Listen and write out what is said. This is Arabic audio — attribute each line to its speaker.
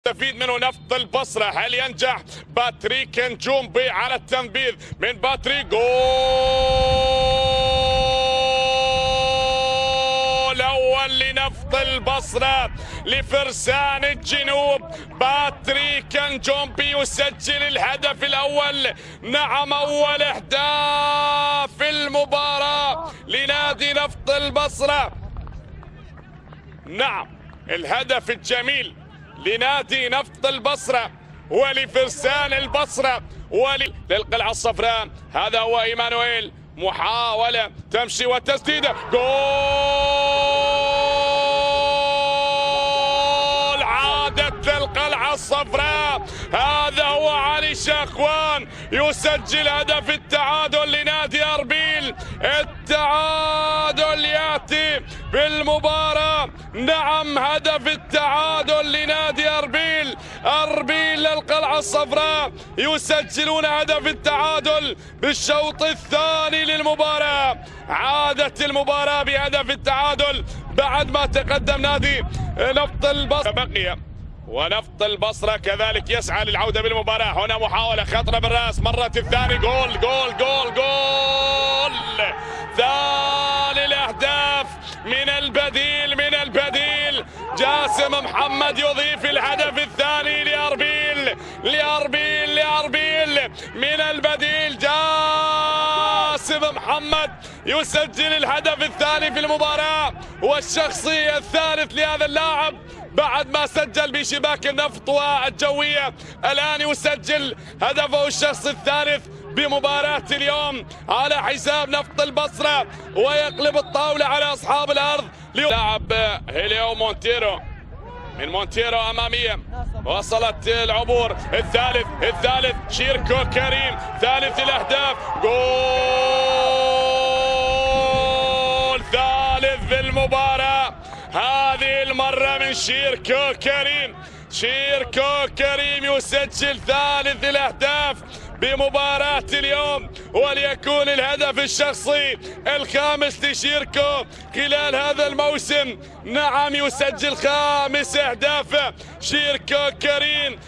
Speaker 1: يستفيد منه نفط البصرة. هل ينجح باتريك نجومبي على التنفيذ من باتريك؟ جول أول لنفط البصرة لفرسان الجنوب. باتريك نجومبي يسجل الهدف الأول. نعم، أول إهداف في المباراة لنادي نفط البصرة. نعم، الهدف الجميل لنادي نفط البصرة ولفرسان البصرة للقلعة الصفراء. هذا هو إيمانويل، محاولة تمشي وتسديدة. جول عادت للقلعة الصفراء. هذا هو علي شاخوان يسجل هدف التعادل لنادي أربيل. التعادل يأتي بالمباراة. نعم، هدف التعادل لنادي أربيل. أربيل للقلعة الصفراء يسجلون هدف التعادل بالشوط الثاني للمباراة. عادت المباراة بهدف التعادل بعد ما تقدم نادي نفط البصرة بقي، ونفط البصرة كذلك يسعى للعودة بالمباراة. هنا محاولة خطرة بالرأس، مرت الثاني. جول جول جول جول. ثاني الأهداف من البديل، من البديل جاسم محمد يضيف الهدف الثاني لأربيل. لأربيل لأربيل من البديل جاسم محمد يسجل الهدف الثاني في المباراة والشخصي الثالث لهذا اللاعب بعد ما سجل بشباك النفط والجوية. الآن يسجل هدفه الشخصي الثالث بمباراة اليوم على حساب نفط البصرة ويقلب الطاولة على أصحاب الأرض. لاعب هيليو مونتيرو، من مونتيرو أمامية، وصلت العبور. الثالث شيركو كريم، ثالث الأهداف. جول ثالث في المباراة، هذه المرة من شيركو كريم. شيركو كريم يسجل ثالث الأهداف بمباراة اليوم، وليكون الهدف الشخصي الخامس لشيركو خلال هذا الموسم. نعم، يسجل 5 أهداف شيركو كريم.